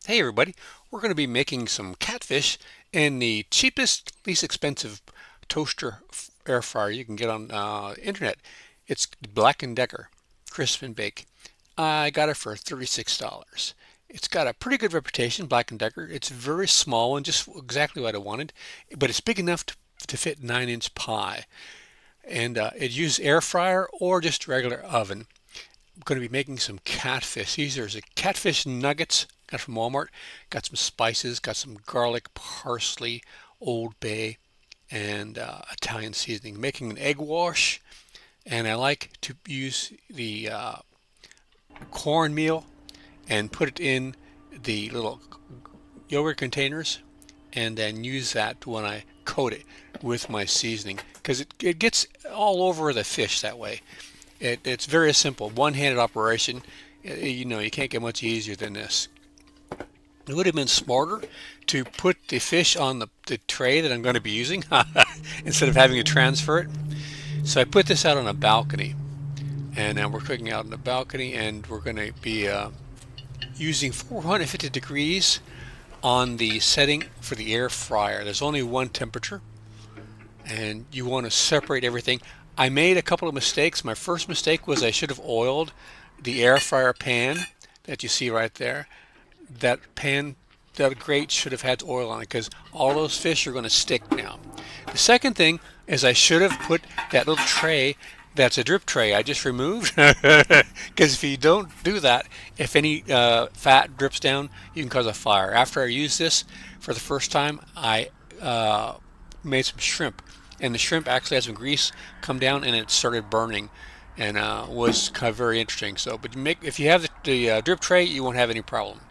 Hey everybody, we're going to be making some catfish in the cheapest, least expensive toaster air fryer you can get on internet. It's Black& Decker, crisp and bake. I got it for $36. It's got a pretty good reputation, Black& Decker. It's very small and just exactly what I wanted, but it's big enough to fit 9-inch pie. And it uses air fryer or just regular oven. I'm going to be making some catfish. These are the catfish nuggets. Got from Walmart. Got some spices. Got some garlic, parsley, Old Bay, and Italian seasoning. Making an egg wash, and I like to use the cornmeal and put it in the little yogurt containers, and then use that when I coat it with my seasoning because it gets all over the fish that way. It's very simple, one-handed operation. You know, you can't get much easier than this. It would have been smarter to put the fish on the tray that I'm going to be using instead of having to transfer it. So I put this out on a balcony, and we're cooking out on the balcony, and we're going to be using 450 degrees on the setting for the air fryer. There's only one temperature, and you want to separate everything. I made a couple of mistakes. My first mistake was I should have oiled the air fryer pan that you see right there. That pan, that grate should have had oil on it because all those fish are going to stick now. The second thing is I should have put that little tray that's a drip tray I just removed because if you don't do that, if any fat drips down, you can cause a fire. After I used this for the first time, I made some shrimp, and the shrimp actually had some grease come down and it started burning, and was kind of very interesting. So, but if you have the drip tray, you won't have any problem.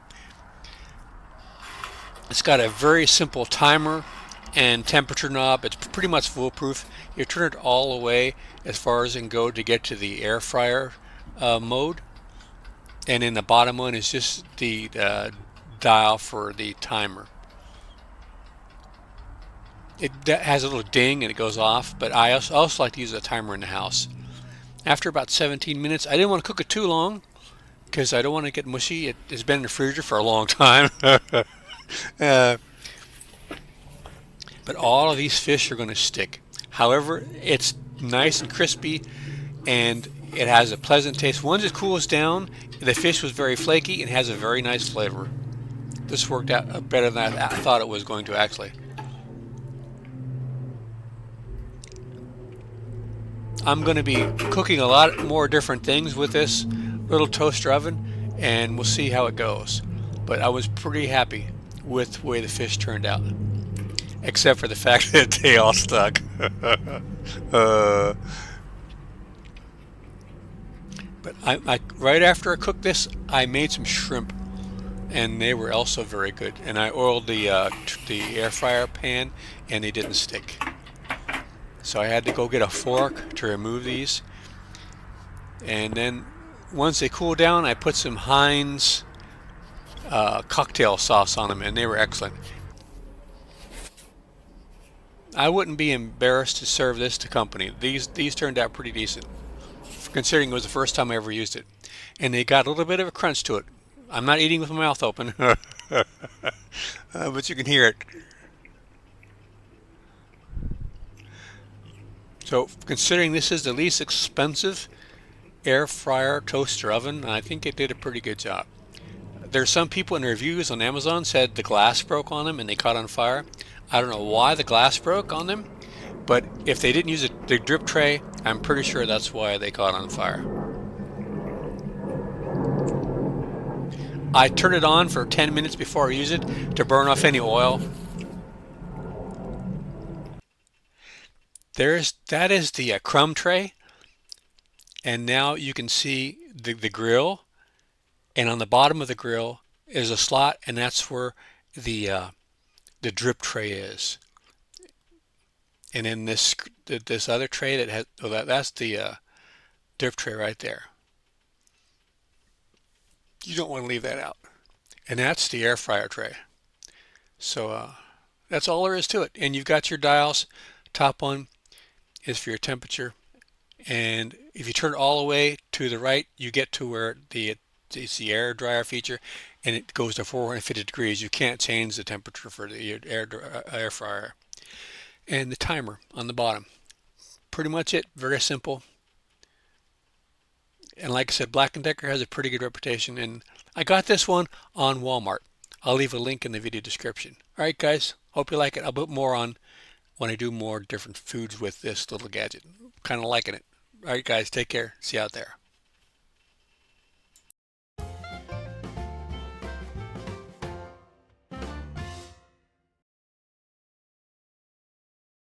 It's got a very simple timer and temperature knob. It's pretty much foolproof. You turn it all the way as far as it can go to get to the air fryer mode. And in the bottom one is just the dial for the timer. It has a little ding and it goes off, but I also like to use a timer in the house. After about 17 minutes, I didn't want to cook it too long because I don't want to get mushy. It's been in the freezer for a long time. uh, but all of these fish are going to stick. However, it's nice and crispy, and it has a pleasant taste. Once it cools down, the fish was very flaky and has a very nice flavor. This worked out better than I thought it was going to actually. I'm going to be cooking a lot more different things with this little toaster oven, and we'll see how it goes. But I was pretty happy with the way the fish turned out, except for the fact that they all stuck. uh, but right after I cooked this, I made some shrimp, and they were also very good. And I oiled the air fryer pan, and they didn't stick. So I had to go get a fork to remove these. And then once they cooled down, I put some Heinz cocktail sauce on them, and they were excellent. I wouldn't be embarrassed to serve this to company. These turned out pretty decent, considering it was the first time I ever used it. And they got a little bit of a crunch to it. I'm not eating with my mouth open, but you can hear it. So considering this is the least expensive air fryer toaster oven, I think it did a pretty good job. There's some people in reviews on Amazon said the glass broke on them and they caught on fire. I don't know why the glass broke on them, but if they didn't use the drip tray, I'm pretty sure that's why they caught on fire. I turned it on for 10 minutes before I use it to burn off any oil. That is the crumb tray, and now you can see the grill, and on the bottom of the grill is a slot, and that's where the drip tray is. And then this other tray that has that's the drip tray right there. You don't want to leave that out. And that's the air fryer tray. So that's all there is to it. And you've got your dials. Top one is for your temperature, and if you turn it all the way to the right, you get to where it's the air dryer feature. and it goes to 450 degrees. You can't change the temperature for the air fryer. And the timer on the bottom. Pretty much it. Very simple. And like I said, Black & Decker has a pretty good reputation, and I got this one on Walmart. I'll leave a link in the video description. All right, guys. Hope you like it. I'll put more on when I do more different foods with this little gadget. Kind of liking it. All right, guys. Take care. See you out there.